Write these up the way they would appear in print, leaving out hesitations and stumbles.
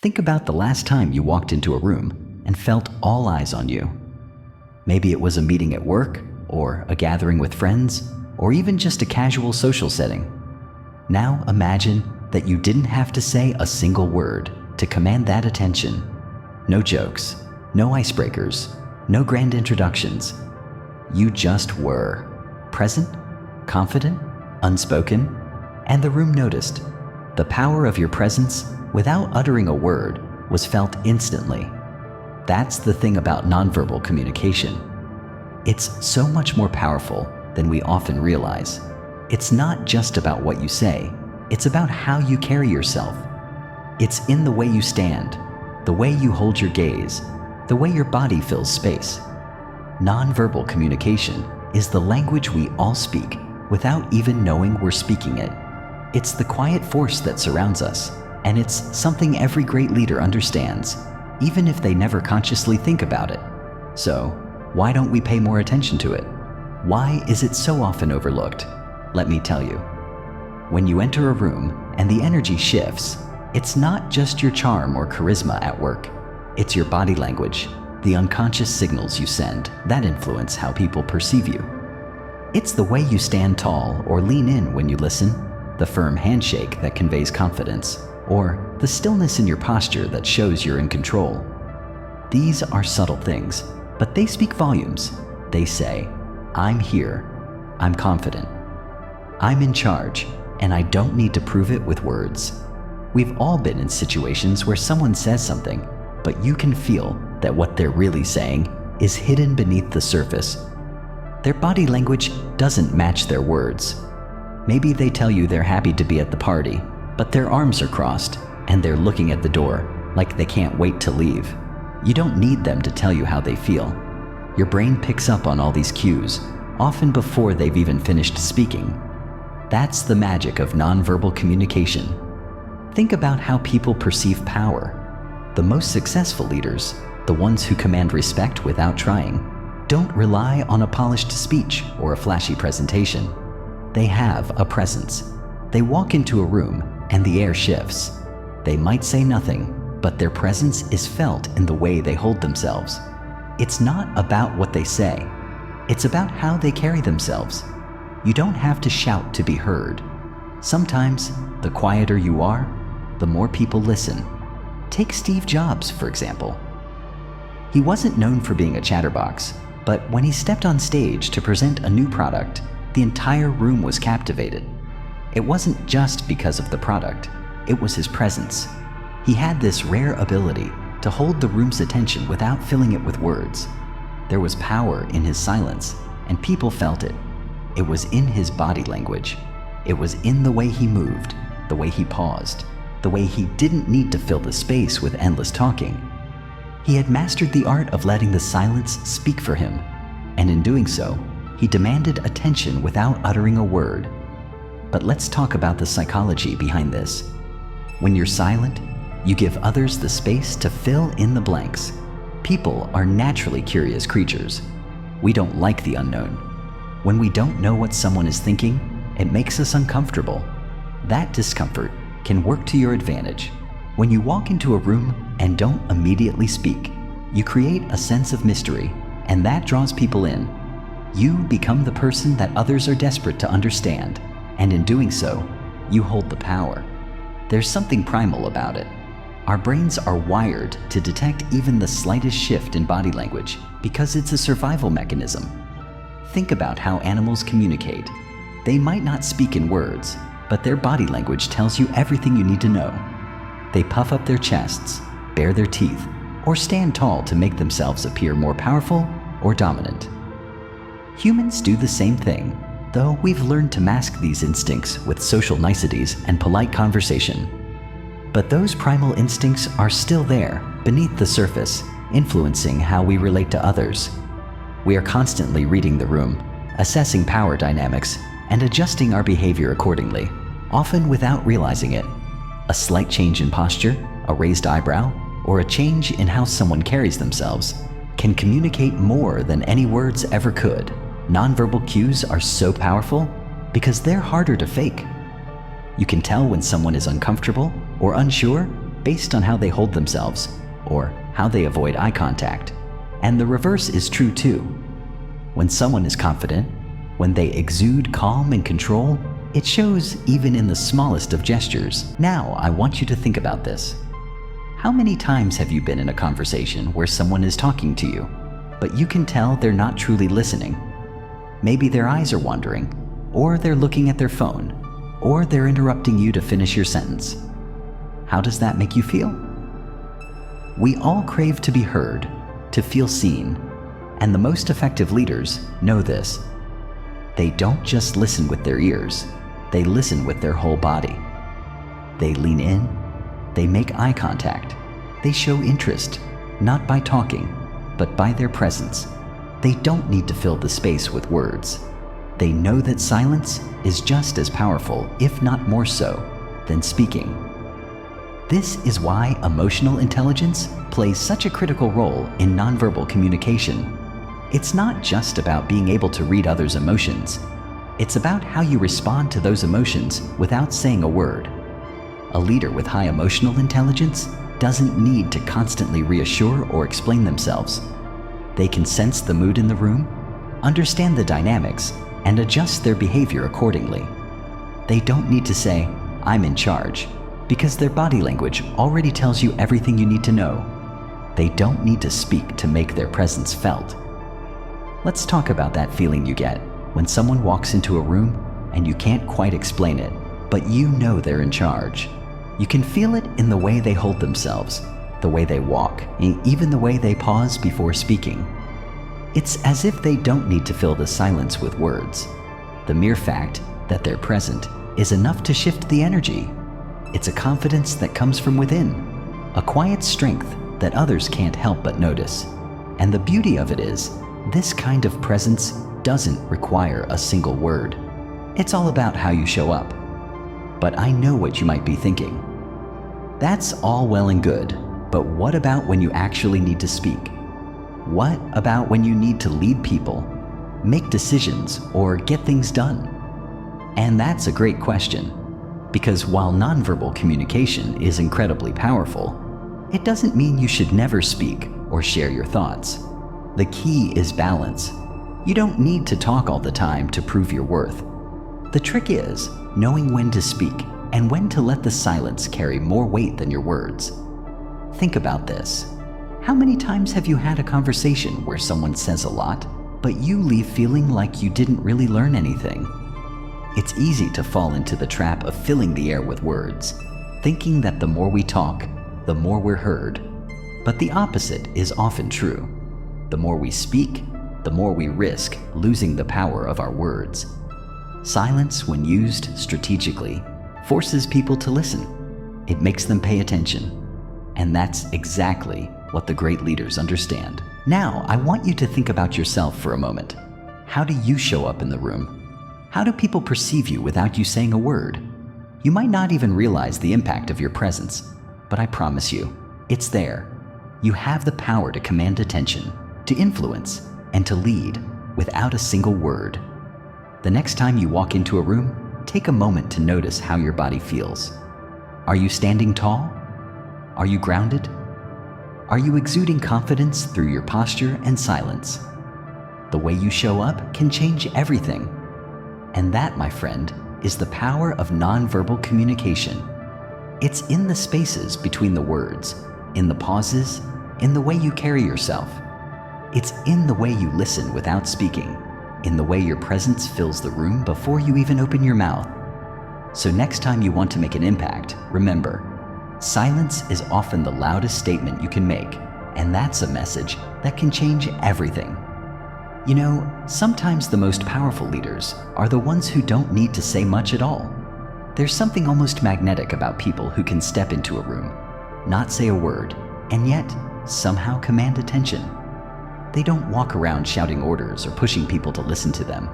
Think about the last time you walked into a room and felt all eyes on you. Maybe it was a meeting at work, or a gathering with friends, or even just a casual social setting. Now imagine that you didn't have to say a single word to command that attention. No jokes, no icebreakers, no grand introductions. You just were present, confident, unspoken, and the room noticed. The power of your presence, without uttering a word, was felt instantly. That's the thing about nonverbal communication. It's so much more powerful than we often realize. It's not just about what you say, it's about how you carry yourself. It's in the way you stand, the way you hold your gaze, the way your body fills space. Nonverbal communication is the language we all speak without even knowing we're speaking it. It's the quiet force that surrounds us, and it's something every great leader understands, even if they never consciously think about it. So, why don't we pay more attention to it? Why is it so often overlooked? Let me tell you. When you enter a room and the energy shifts, it's not just your charm or charisma at work. It's your body language, the unconscious signals you send that influence how people perceive you. It's the way you stand tall or lean in when you listen, the firm handshake that conveys confidence, or the stillness in your posture that shows you're in control. These are subtle things, but they speak volumes. They say, I'm here, I'm confident, I'm in charge, and I don't need to prove it with words. We've all been in situations where someone says something, but you can feel that what they're really saying is hidden beneath the surface. Their body language doesn't match their words. Maybe they tell you they're happy to be at the party, but their arms are crossed and they're looking at the door like they can't wait to leave. You don't need them to tell you how they feel. Your brain picks up on all these cues, often before they've even finished speaking. That's the magic of nonverbal communication. Think about how people perceive power. The most successful leaders, the ones who command respect without trying, don't rely on a polished speech or a flashy presentation. They have a presence. They walk into a room and the air shifts. They might say nothing, but their presence is felt in the way they hold themselves. It's not about what they say. It's about how they carry themselves. You don't have to shout to be heard. Sometimes, the quieter you are, the more people listen. Take Steve Jobs, for example. He wasn't known for being a chatterbox, but when he stepped on stage to present a new product, the entire room was captivated. It wasn't just because of the product, it was his presence. He had this rare ability to hold the room's attention without filling it with words. There was power in his silence, and people felt it. It was in his body language. It was in the way he moved, the way he paused, the way he didn't need to fill the space with endless talking. He had mastered the art of letting the silence speak for him, and in doing so, he demanded attention without uttering a word. But let's talk about the psychology behind this. When you're silent, you give others the space to fill in the blanks. People are naturally curious creatures. We don't like the unknown. When we don't know what someone is thinking, it makes us uncomfortable. That discomfort can work to your advantage. When you walk into a room and don't immediately speak, you create a sense of mystery, and that draws people in. You become the person that others are desperate to understand, and in doing so, you hold the power. There's something primal about it. Our brains are wired to detect even the slightest shift in body language because it's a survival mechanism. Think about how animals communicate. They might not speak in words, but their body language tells you everything you need to know. They puff up their chests, bare their teeth, or stand tall to make themselves appear more powerful or dominant. Humans do the same thing, though we've learned to mask these instincts with social niceties and polite conversation. But those primal instincts are still there, beneath the surface, influencing how we relate to others. We are constantly reading the room, assessing power dynamics, and adjusting our behavior accordingly, often without realizing it. A slight change in posture, a raised eyebrow, or a change in how someone carries themselves can communicate more than any words ever could. Nonverbal cues are so powerful because they're harder to fake. You can tell when someone is uncomfortable or unsure based on how they hold themselves or how they avoid eye contact. And the reverse is true too. When someone is confident, when they exude calm and control, it shows even in the smallest of gestures. Now, I want you to think about this. How many times have you been in a conversation where someone is talking to you, but you can tell they're not truly listening? Maybe their eyes are wandering, or they're looking at their phone, or they're interrupting you to finish your sentence. How does that make you feel? We all crave to be heard, to feel seen, and the most effective leaders know this. They don't just listen with their ears, they listen with their whole body. They lean in, they make eye contact, they show interest, not by talking, but by their presence. They don't need to fill the space with words. They know that silence is just as powerful, if not more so, than speaking. This is why emotional intelligence plays such a critical role in nonverbal communication. It's not just about being able to read others' emotions. It's about how you respond to those emotions without saying a word. A leader with high emotional intelligence doesn't need to constantly reassure or explain themselves. They can sense the mood in the room, understand the dynamics, and adjust their behavior accordingly. They don't need to say, "I'm in charge," because their body language already tells you everything you need to know. They don't need to speak to make their presence felt. Let's talk about that feeling you get when someone walks into a room and you can't quite explain it, but you know they're in charge. You can feel it in the way they hold themselves, the way they walk, and even the way they pause before speaking. It's as if they don't need to fill the silence with words. The mere fact that they're present is enough to shift the energy. It's a confidence that comes from within, a quiet strength that others can't help but notice. And the beauty of it is, this kind of presence doesn't require a single word. It's all about how you show up. But I know what you might be thinking. That's all well and good, but what about when you actually need to speak? What about when you need to lead people, make decisions, or get things done? And that's a great question, because while nonverbal communication is incredibly powerful, it doesn't mean you should never speak or share your thoughts. The key is balance. You don't need to talk all the time to prove your worth. The trick is knowing when to speak and when to let the silence carry more weight than your words. Think about this. How many times have you had a conversation where someone says a lot, but you leave feeling like you didn't really learn anything? It's easy to fall into the trap of filling the air with words, thinking that the more we talk, the more we're heard. But the opposite is often true. The more we speak, the more we risk losing the power of our words. Silence, when used strategically, forces people to listen. It makes them pay attention. And that's exactly what the great leaders understand. Now, I want you to think about yourself for a moment. How do you show up in the room? How do people perceive you without you saying a word? You might not even realize the impact of your presence, but I promise you, it's there. You have the power to command attention, to influence, and to lead without a single word. The next time you walk into a room, take a moment to notice how your body feels. Are you standing tall? Are you grounded? Are you exuding confidence through your posture and silence? The way you show up can change everything. And that, my friend, is the power of nonverbal communication. It's in the spaces between the words, in the pauses, in the way you carry yourself. It's in the way you listen without speaking, in the way your presence fills the room before you even open your mouth. So next time you want to make an impact, remember, silence is often the loudest statement you can make, and that's a message that can change everything. You know, sometimes the most powerful leaders are the ones who don't need to say much at all. There's something almost magnetic about people who can step into a room, not say a word, and yet somehow command attention. They don't walk around shouting orders or pushing people to listen to them.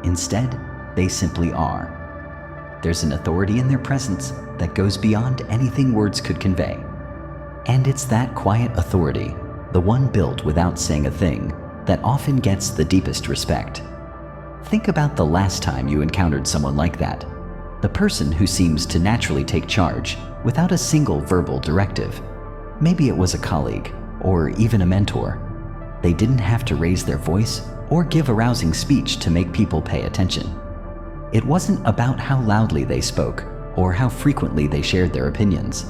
Instead, they simply are. There's an authority in their presence that goes beyond anything words could convey. And it's that quiet authority, the one built without saying a thing, that often gets the deepest respect. Think about the last time you encountered someone like that. The person who seems to naturally take charge, without a single verbal directive. Maybe it was a colleague, or even a mentor. They didn't have to raise their voice or give a rousing speech to make people pay attention. It wasn't about how loudly they spoke or how frequently they shared their opinions.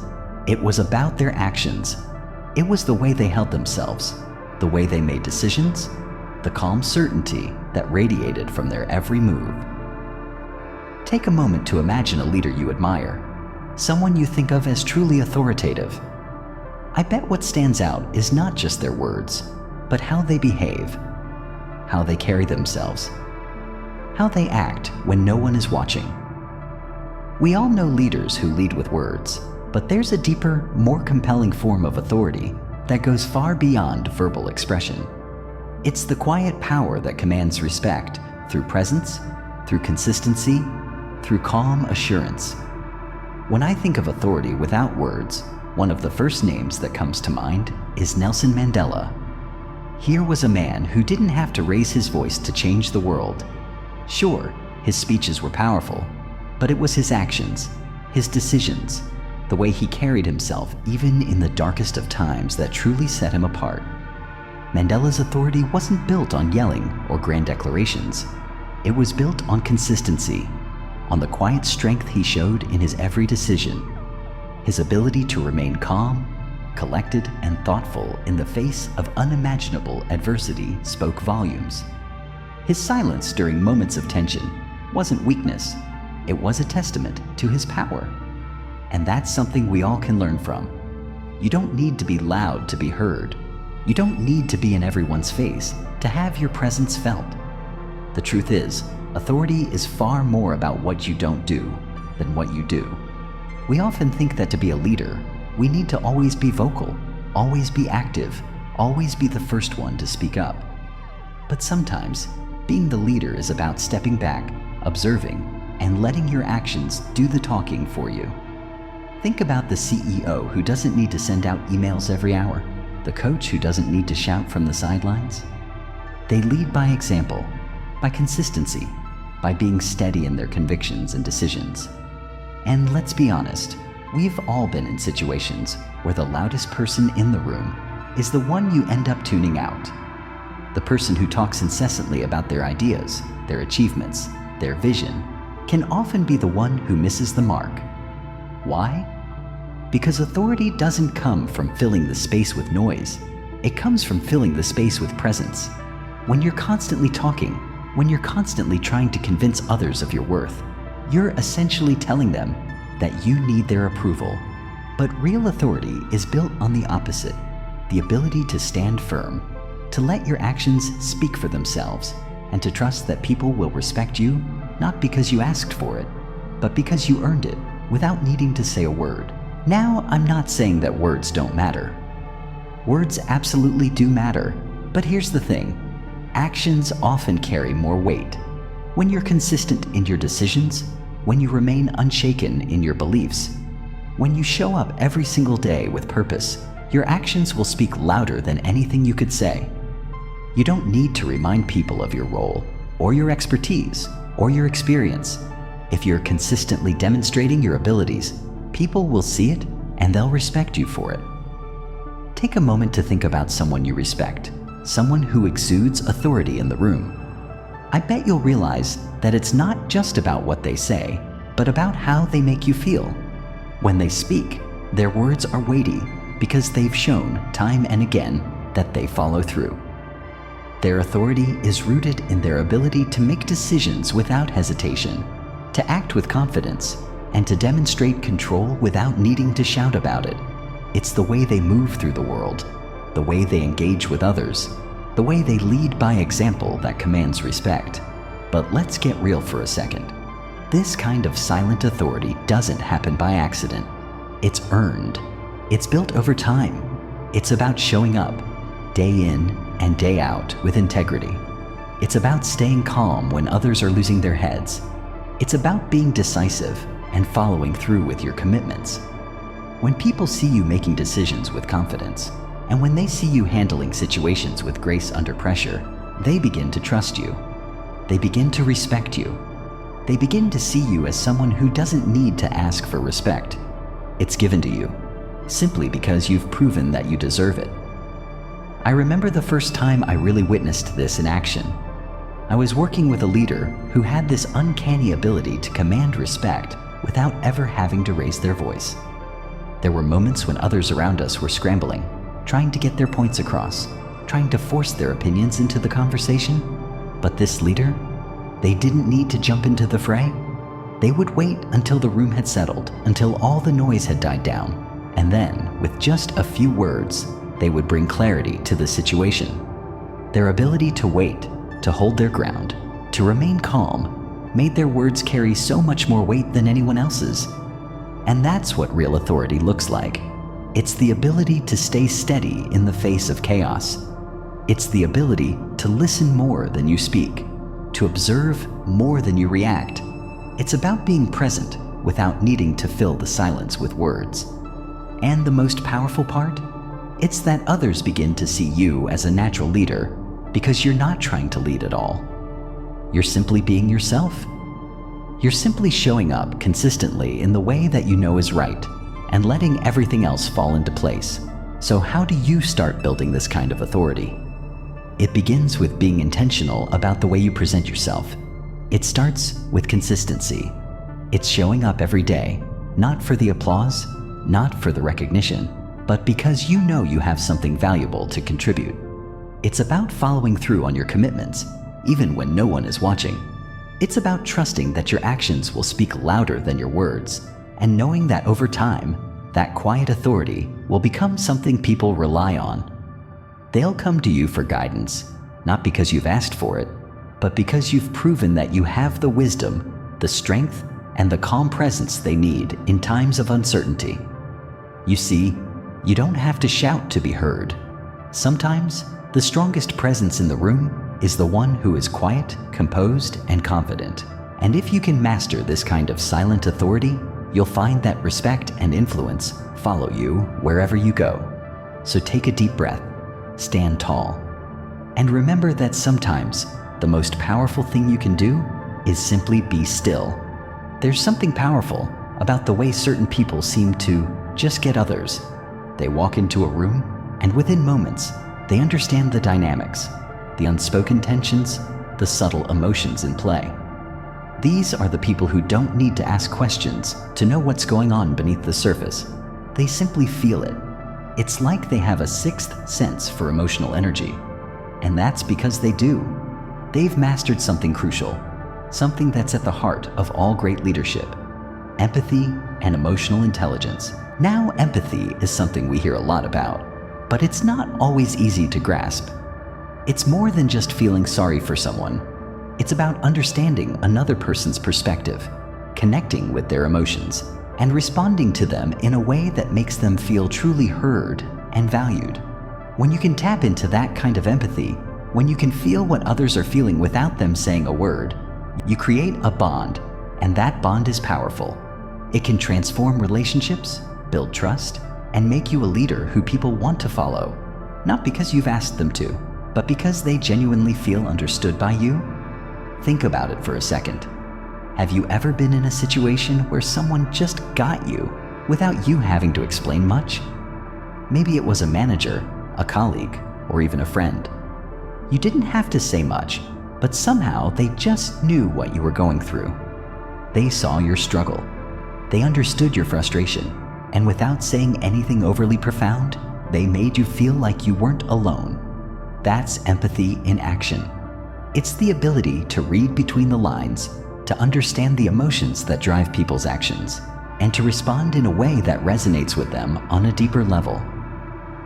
It was about their actions. It was the way they held themselves, the way they made decisions, the calm certainty that radiated from their every move. Take a moment to imagine a leader you admire, someone you think of as truly authoritative. I bet what stands out is not just their words, but how they behave, how they carry themselves, how they act when no one is watching. We all know leaders who lead with words, but there's a deeper, more compelling form of authority that goes far beyond verbal expression. It's the quiet power that commands respect through presence, through consistency, through calm assurance. When I think of authority without words, one of the first names that comes to mind is Nelson Mandela. Here was a man who didn't have to raise his voice to change the world. Sure, his speeches were powerful, but it was his actions, his decisions, the way he carried himself even in the darkest of times that truly set him apart. Mandela's authority wasn't built on yelling or grand declarations. It was built on consistency, on the quiet strength he showed in his every decision. His ability to remain calm, collected, and thoughtful in the face of unimaginable adversity spoke volumes. His silence during moments of tension wasn't weakness, it was a testament to his power. And that's something we all can learn from. You don't need to be loud to be heard. You don't need to be in everyone's face to have your presence felt. The truth is, authority is far more about what you don't do than what you do. We often think that to be a leader, we need to always be vocal, always be active, always be the first one to speak up. But sometimes, being the leader is about stepping back, observing, and letting your actions do the talking for you. Think about the CEO who doesn't need to send out emails every hour, the coach who doesn't need to shout from the sidelines. They lead by example, by consistency, by being steady in their convictions and decisions. And let's be honest, we've all been in situations where the loudest person in the room is the one you end up tuning out. The person who talks incessantly about their ideas, their achievements, their vision, can often be the one who misses the mark. Why? Because authority doesn't come from filling the space with noise. It comes from filling the space with presence. When you're constantly talking, when you're constantly trying to convince others of your worth, you're essentially telling them that you need their approval. But real authority is built on the opposite, the ability to stand firm, to let your actions speak for themselves, and to trust that people will respect you not because you asked for it, but because you earned it without needing to say a word. Now, I'm not saying that words don't matter. Words absolutely do matter, but here's the thing. Actions often carry more weight. When you're consistent in your decisions, when you remain unshaken in your beliefs, when you show up every single day with purpose, your actions will speak louder than anything you could say. You don't need to remind people of your role, or your expertise, or your experience. If you're consistently demonstrating your abilities, people will see it and they'll respect you for it. Take a moment to think about someone you respect, someone who exudes authority in the room. I bet you'll realize that it's not just about what they say, but about how they make you feel. When they speak, their words are weighty because they've shown time and again that they follow through. Their authority is rooted in their ability to make decisions without hesitation, to act with confidence, and to demonstrate control without needing to shout about it. It's the way they move through the world, the way they engage with others, the way they lead by example that commands respect. But let's get real for a second. This kind of silent authority doesn't happen by accident. It's earned. It's built over time. It's about showing up, day in and day out with integrity. It's about staying calm when others are losing their heads. It's about being decisive and following through with your commitments. When people see you making decisions with confidence, and when they see you handling situations with grace under pressure, they begin to trust you. They begin to respect you. They begin to see you as someone who doesn't need to ask for respect. It's given to you, simply because you've proven that you deserve it. I remember the first time I really witnessed this in action. I was working with a leader who had this uncanny ability to command respect without ever having to raise their voice. There were moments when others around us were scrambling, trying to get their points across, trying to force their opinions into the conversation. But this leader, they didn't need to jump into the fray. They would wait until the room had settled, until all the noise had died down, and then, with just a few words, they would bring clarity to the situation. Their ability to wait, to hold their ground, to remain calm, made their words carry so much more weight than anyone else's. And that's what real authority looks like. It's the ability to stay steady in the face of chaos. It's the ability to listen more than you speak, to observe more than you react. It's about being present without needing to fill the silence with words. And the most powerful part? It's that others begin to see you as a natural leader because you're not trying to lead at all. You're simply being yourself. You're simply showing up consistently in the way that you know is right and letting everything else fall into place. So how do you start building this kind of authority? It begins with being intentional about the way you present yourself. It starts with consistency. It's showing up every day, not for the applause, not for the recognition, but because you know you have something valuable to contribute. It's about following through on your commitments, even when no one is watching. It's about trusting that your actions will speak louder than your words, and knowing that over time, that quiet authority will become something people rely on. They'll come to you for guidance, not because you've asked for it, but because you've proven that you have the wisdom, the strength, and the calm presence they need in times of uncertainty. You see, you don't have to shout to be heard. Sometimes, the strongest presence in the room is the one who is quiet, composed, and confident. And if you can master this kind of silent authority, you'll find that respect and influence follow you wherever you go. So take a deep breath, stand tall, and remember that sometimes the most powerful thing you can do is simply be still. There's something powerful about the way certain people seem to just get others. They walk into a room, and within moments, they understand the dynamics, the unspoken tensions, the subtle emotions in play. These are the people who don't need to ask questions to know what's going on beneath the surface. They simply feel it. It's like they have a sixth sense for emotional energy. And that's because they do. They've mastered something crucial, something that's at the heart of all great leadership: empathy and emotional intelligence. Now, empathy is something we hear a lot about, but it's not always easy to grasp. It's more than just feeling sorry for someone. It's about understanding another person's perspective, connecting with their emotions, and responding to them in a way that makes them feel truly heard and valued. When you can tap into that kind of empathy, when you can feel what others are feeling without them saying a word, you create a bond, and that bond is powerful. It can transform relationships, build trust, and make you a leader who people want to follow, not because you've asked them to, but because they genuinely feel understood by you. Think about it for a second. Have you ever been in a situation where someone just got you without you having to explain much? Maybe it was a manager, a colleague, or even a friend. You didn't have to say much, but somehow they just knew what you were going through. They saw your struggle. They understood your frustration, and without saying anything overly profound, they made you feel like you weren't alone. That's empathy in action. It's the ability to read between the lines, to understand the emotions that drive people's actions, and to respond in a way that resonates with them on a deeper level.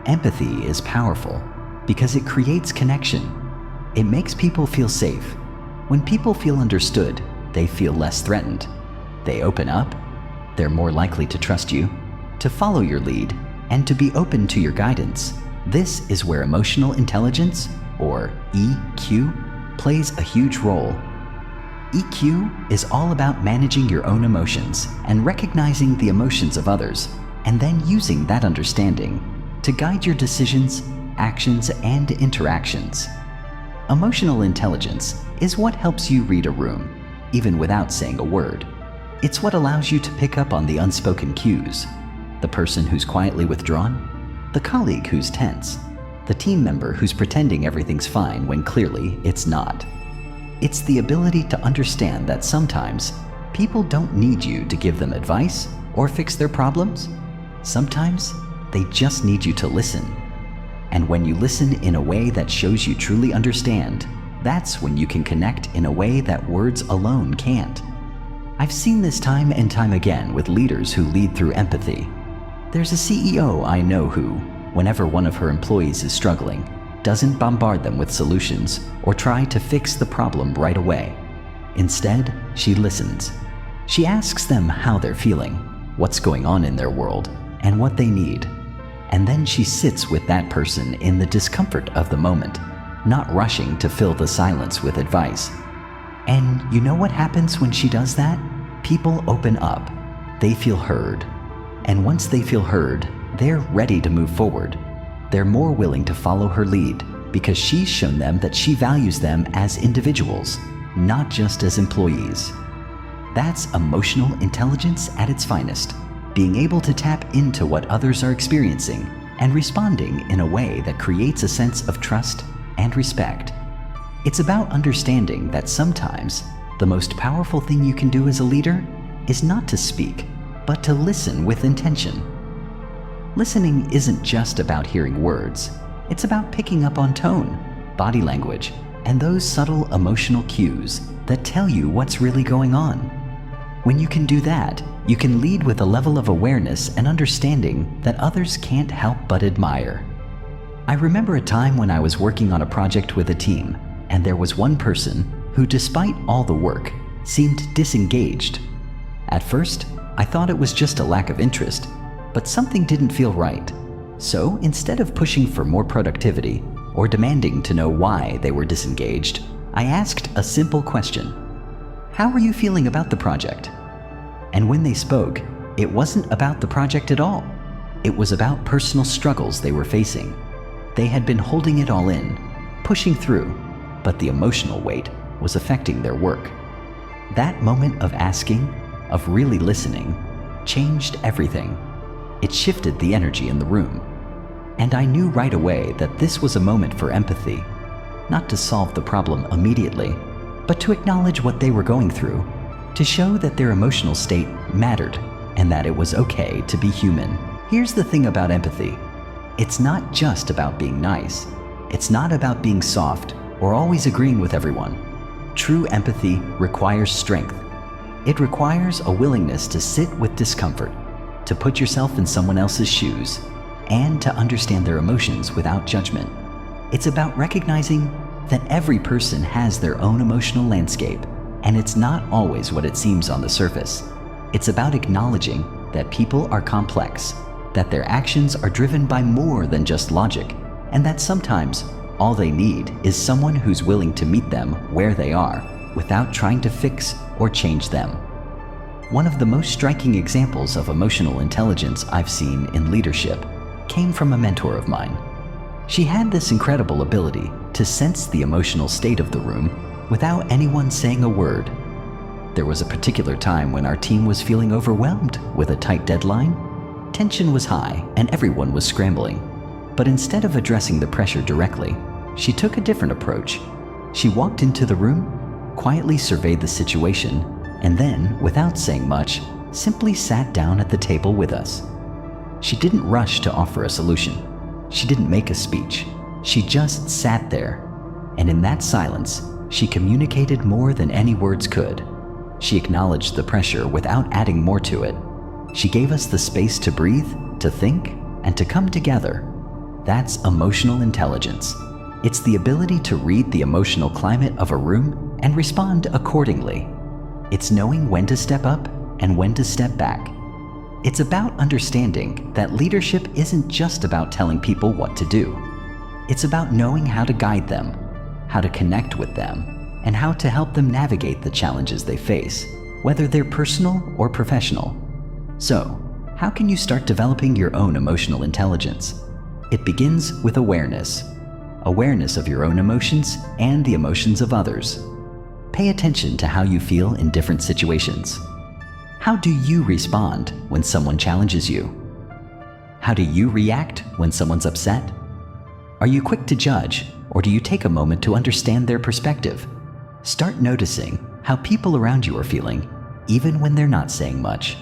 Empathy is powerful because it creates connection. It makes people feel safe. When people feel understood, they feel less threatened. They open up. They're more likely to trust you, to follow your lead, and to be open to your guidance. This is where emotional intelligence, or EQ, plays a huge role. EQ is all about managing your own emotions and recognizing the emotions of others, and then using that understanding to guide your decisions, actions, and interactions. Emotional intelligence is what helps you read a room, even without saying a word. It's what allows you to pick up on the unspoken cues, The person who's quietly withdrawn? The colleague who's tense? The team member who's pretending everything's fine when clearly it's not? It's the ability to understand that sometimes people don't need you to give them advice or fix their problems. Sometimes they just need you to listen. And when you listen in a way that shows you truly understand, that's when you can connect in a way that words alone can't. I've seen this time and time again with leaders who lead through empathy. There's a CEO I know who, whenever one of her employees is struggling, doesn't bombard them with solutions or try to fix the problem right away. Instead, she listens. She asks them how they're feeling, what's going on in their world, and what they need. And then she sits with that person in the discomfort of the moment, not rushing to fill the silence with advice. And you know what happens when she does that? People open up. They feel heard. And once they feel heard, they're ready to move forward. They're more willing to follow her lead because she's shown them that she values them as individuals, not just as employees. That's emotional intelligence at its finest, being able to tap into what others are experiencing and responding in a way that creates a sense of trust and respect. It's about understanding that sometimes the most powerful thing you can do as a leader is not to speak, but to listen with intention. Listening isn't just about hearing words. It's about picking up on tone, body language, and those subtle emotional cues that tell you what's really going on. When you can do that, you can lead with a level of awareness and understanding that others can't help but admire. I remember a time when I was working on a project with a team, and there was one person who, despite all the work, seemed disengaged. At first, I thought it was just a lack of interest, but something didn't feel right. So instead of pushing for more productivity or demanding to know why they were disengaged, I asked a simple question. How are you feeling about the project? And when they spoke, it wasn't about the project at all. It was about personal struggles they were facing. They had been holding it all in, pushing through, but the emotional weight was affecting their work. That moment of asking, of really listening, changed everything. It shifted the energy in the room. And I knew right away that this was a moment for empathy, not to solve the problem immediately, but to acknowledge what they were going through, to show that their emotional state mattered and that it was okay to be human. Here's the thing about empathy. It's not just about being nice. It's not about being soft or always agreeing with everyone. True empathy requires strength. It requires a willingness to sit with discomfort, to put yourself in someone else's shoes, and to understand their emotions without judgment. It's about recognizing that every person has their own emotional landscape, and it's not always what it seems on the surface. It's about acknowledging that people are complex, that their actions are driven by more than just logic, and that sometimes all they need is someone who's willing to meet them where they are without trying to fix or change them. One of the most striking examples of emotional intelligence I've seen in leadership came from a mentor of mine. She had this incredible ability to sense the emotional state of the room without anyone saying a word. There was a particular time when our team was feeling overwhelmed with a tight deadline. Tension was high and everyone was scrambling. But instead of addressing the pressure directly, she took a different approach. She walked into the room, quietly surveyed the situation, and then, without saying much, simply sat down at the table with us. She didn't rush to offer a solution. She didn't make a speech. She just sat there. And in that silence, she communicated more than any words could. She acknowledged the pressure without adding more to it. She gave us the space to breathe, to think, and to come together. That's emotional intelligence. It's the ability to read the emotional climate of a room and respond accordingly. It's knowing when to step up and when to step back. It's about understanding that leadership isn't just about telling people what to do. It's about knowing how to guide them, how to connect with them, and how to help them navigate the challenges they face, whether they're personal or professional. So, how can you start developing your own emotional intelligence? It begins with awareness. Awareness of your own emotions and the emotions of others. Pay attention to how you feel in different situations. How do you respond when someone challenges you? How do you react when someone's upset? Are you quick to judge, or do you take a moment to understand their perspective? Start noticing how people around you are feeling, even when they're not saying much.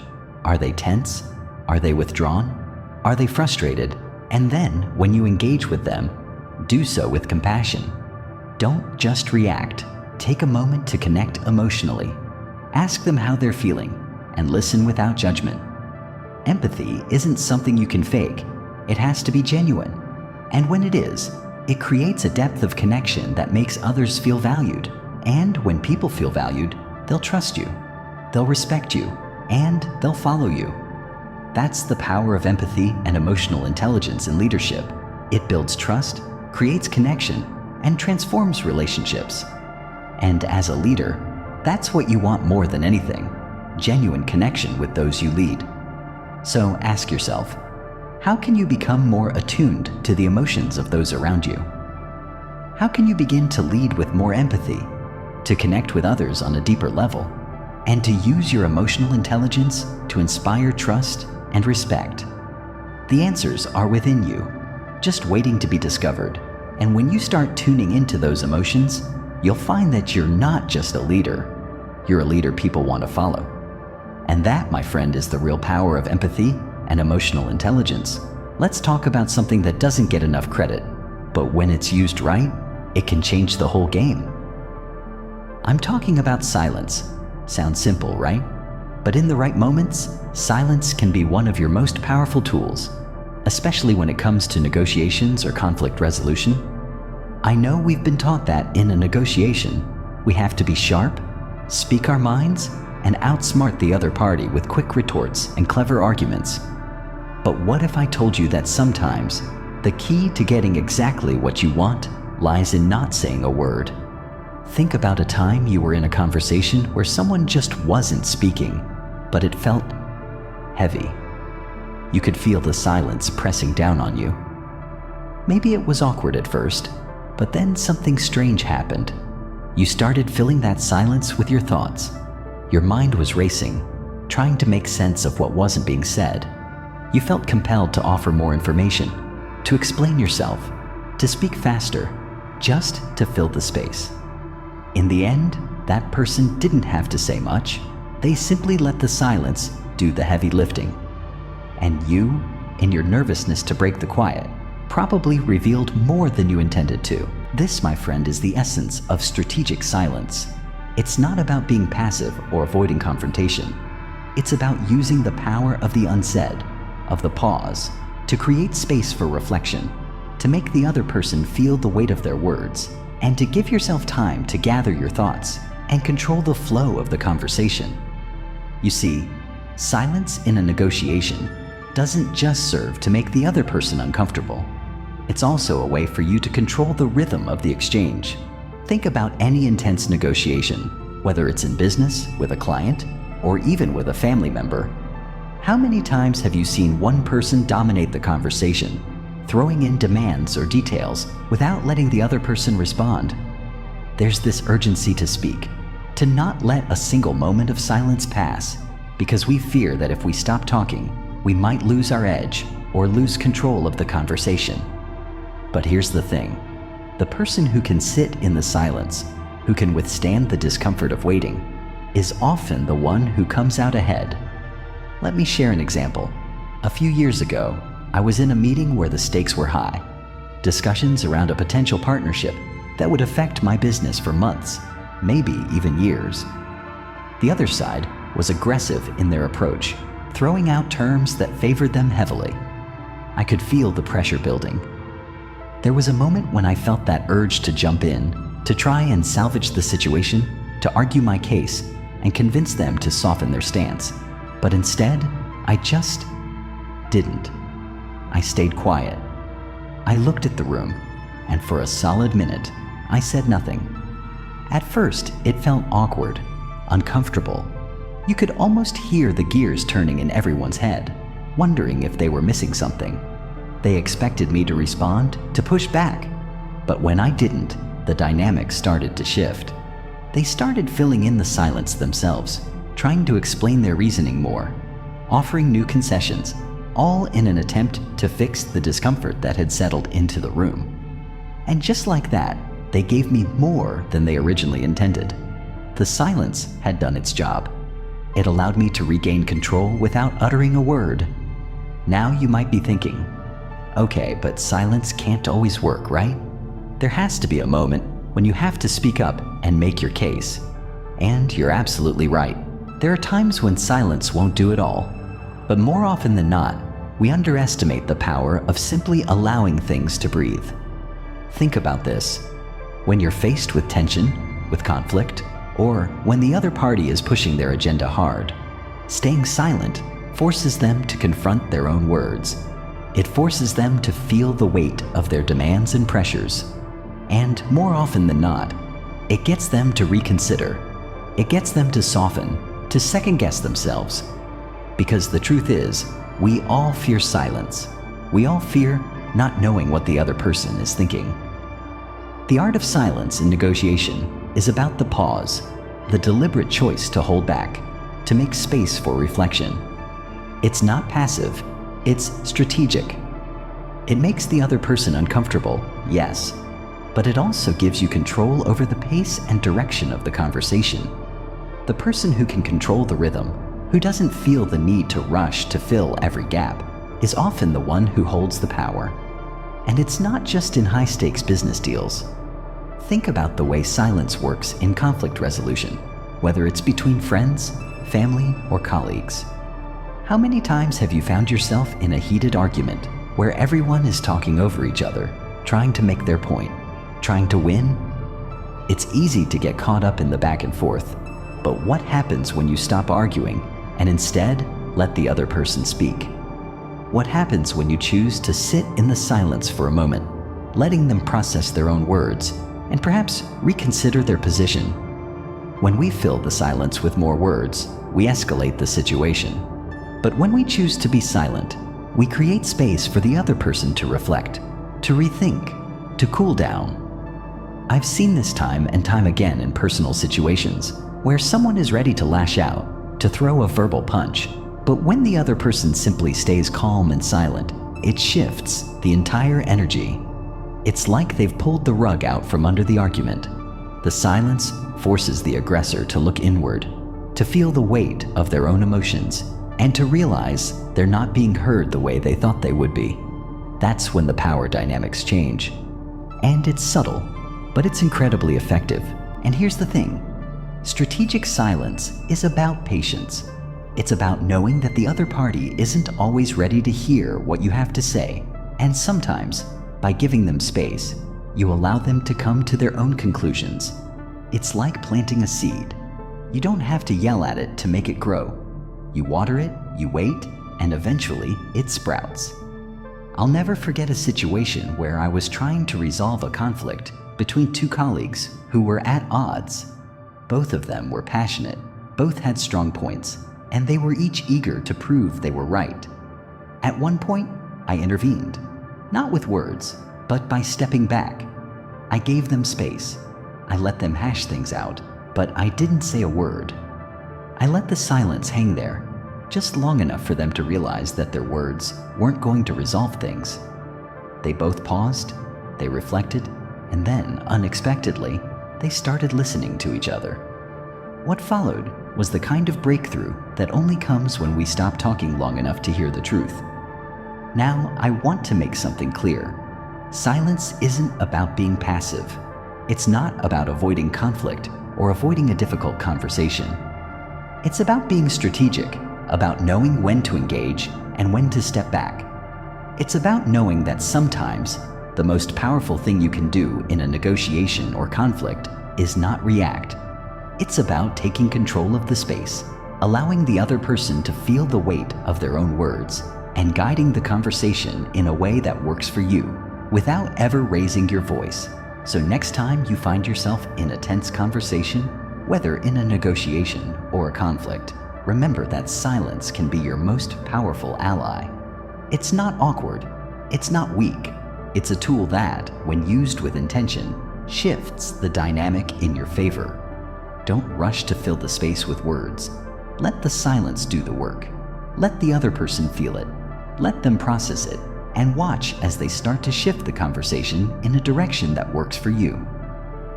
Are they tense? Are they withdrawn? Are they frustrated? And then, when you engage with them, do so with compassion. Don't just react. Take a moment to connect emotionally. Ask them how they're feeling, and listen without judgment. Empathy isn't something you can fake. It has to be genuine. And when it is, it creates a depth of connection that makes others feel valued. And when people feel valued, they'll trust you, they'll respect you, and they'll follow you. That's the power of empathy and emotional intelligence in leadership. It builds trust, creates connection, and transforms relationships. And as a leader, that's what you want more than anything: genuine connection with those you lead. So ask yourself, how can you become more attuned to the emotions of those around you? How can you begin to lead with more empathy, to connect with others on a deeper level, and to use your emotional intelligence to inspire trust and respect? The answers are within you, just waiting to be discovered. And when you start tuning into those emotions, you'll find that you're not just a leader, you're a leader people want to follow. And that, my friend, is the real power of empathy and emotional intelligence. Let's talk about something that doesn't get enough credit, but when it's used right, it can change the whole game. I'm talking about silence. Sounds simple, right? But in the right moments, silence can be one of your most powerful tools, especially when it comes to negotiations or conflict resolution. I know we've been taught that in a negotiation, we have to be sharp, speak our minds, and outsmart the other party with quick retorts and clever arguments. But what if I told you that sometimes the key to getting exactly what you want lies in not saying a word? Think about a time you were in a conversation where someone just wasn't speaking, but it felt heavy. You could feel the silence pressing down on you. Maybe it was awkward at first, but then something strange happened. You started filling that silence with your thoughts. Your mind was racing, trying to make sense of what wasn't being said. You felt compelled to offer more information, to explain yourself, to speak faster, just to fill the space. In the end, that person didn't have to say much. They simply let the silence do the heavy lifting. And you, in your nervousness to break the quiet, probably revealed more than you intended to. This, my friend, is the essence of strategic silence. It's not about being passive or avoiding confrontation. It's about using the power of the unsaid, of the pause, to create space for reflection, to make the other person feel the weight of their words, and to give yourself time to gather your thoughts and control the flow of the conversation. You see, silence in a negotiation doesn't just serve to make the other person uncomfortable. It's also a way for you to control the rhythm of the exchange. Think about any intense negotiation, whether it's in business, with a client, or even with a family member. How many times have you seen one person dominate the conversation, throwing in demands or details without letting the other person respond? There's this urgency to speak, to not let a single moment of silence pass, because we fear that if we stop talking, we might lose our edge or lose control of the conversation. But here's the thing. The person who can sit in the silence, who can withstand the discomfort of waiting, is often the one who comes out ahead. Let me share an example. A few years ago, I was in a meeting where the stakes were high. Discussions around a potential partnership that would affect my business for months, maybe even years. The other side was aggressive in their approach, throwing out terms that favored them heavily. I could feel the pressure building. There was a moment when I felt that urge to jump in, to try and salvage the situation, to argue my case, and convince them to soften their stance. But instead, I just didn't. I stayed quiet. I looked at the room, and for a solid minute, I said nothing. At first, it felt awkward, uncomfortable. You could almost hear the gears turning in everyone's head, wondering if they were missing something. They expected me to respond, to push back. But when I didn't, the dynamic started to shift. They started filling in the silence themselves, trying to explain their reasoning more, offering new concessions, all in an attempt to fix the discomfort that had settled into the room. And just like that, they gave me more than they originally intended. The silence had done its job. It allowed me to regain control without uttering a word. Now you might be thinking, okay, but silence can't always work, right? There has to be a moment when you have to speak up and make your case. And you're absolutely right. There are times when silence won't do it all. But more often than not, we underestimate the power of simply allowing things to breathe. Think about this. When you're faced with tension, with conflict, or when the other party is pushing their agenda hard, staying silent forces them to confront their own words. It forces them to feel the weight of their demands and pressures. And more often than not, it gets them to reconsider. It gets them to soften, to second-guess themselves. Because the truth is, we all fear silence. We all fear not knowing what the other person is thinking. The art of silence in negotiation is about the pause, the deliberate choice to hold back, to make space for reflection. It's not passive, it's strategic. It makes the other person uncomfortable, yes, but it also gives you control over the pace and direction of the conversation. The person who can control the rhythm, who doesn't feel the need to rush to fill every gap, is often the one who holds the power. And it's not just in high-stakes business deals. Think about the way silence works in conflict resolution, whether it's between friends, family, or colleagues. How many times have you found yourself in a heated argument where everyone is talking over each other, trying to make their point, trying to win? It's easy to get caught up in the back and forth, but what happens when you stop arguing and instead let the other person speak? What happens when you choose to sit in the silence for a moment, letting them process their own words and perhaps reconsider their position? When we fill the silence with more words, we escalate the situation. But when we choose to be silent, we create space for the other person to reflect, to rethink, to cool down. I've seen this time and time again in personal situations where someone is ready to lash out, to throw a verbal punch, but when the other person simply stays calm and silent, it shifts the entire energy. It's like they've pulled the rug out from under the argument. The silence forces the aggressor to look inward, to feel the weight of their own emotions, and to realize they're not being heard the way they thought they would be. That's when the power dynamics change. And it's subtle, but it's incredibly effective. And here's the thing. Strategic silence is about patience. It's about knowing that the other party isn't always ready to hear what you have to say. And sometimes, by giving them space, you allow them to come to their own conclusions. It's like planting a seed. You don't have to yell at it to make it grow. You water it, you wait, and eventually it sprouts. I'll never forget a situation where I was trying to resolve a conflict between two colleagues who were at odds. Both of them were passionate, both had strong points, and they were each eager to prove they were right. At one point, I intervened, not with words, but by stepping back. I gave them space. I let them hash things out, but I didn't say a word. I let the silence hang there, just long enough for them to realize that their words weren't going to resolve things. They both paused, they reflected, and then, unexpectedly, they started listening to each other. What followed was the kind of breakthrough that only comes when we stop talking long enough to hear the truth. Now, I want to make something clear. Silence isn't about being passive. It's not about avoiding conflict or avoiding a difficult conversation. It's about being strategic, about knowing when to engage and when to step back. It's about knowing that sometimes the most powerful thing you can do in a negotiation or conflict is not react. It's about taking control of the space, allowing the other person to feel the weight of their own words, and guiding the conversation in a way that works for you without ever raising your voice. So next time you find yourself in a tense conversation, whether in a negotiation or a conflict, remember that silence can be your most powerful ally. It's not awkward. It's not weak. It's a tool that, when used with intention, shifts the dynamic in your favor. Don't rush to fill the space with words. Let the silence do the work. Let the other person feel it. Let them process it and watch as they start to shift the conversation in a direction that works for you.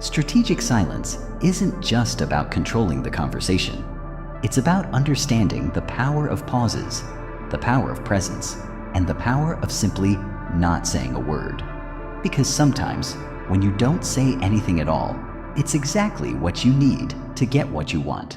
Strategic silence isn't just about controlling the conversation. It's about understanding the power of pauses, the power of presence, and the power of simply not saying a word. Because sometimes, when you don't say anything at all, it's exactly what you need to get what you want.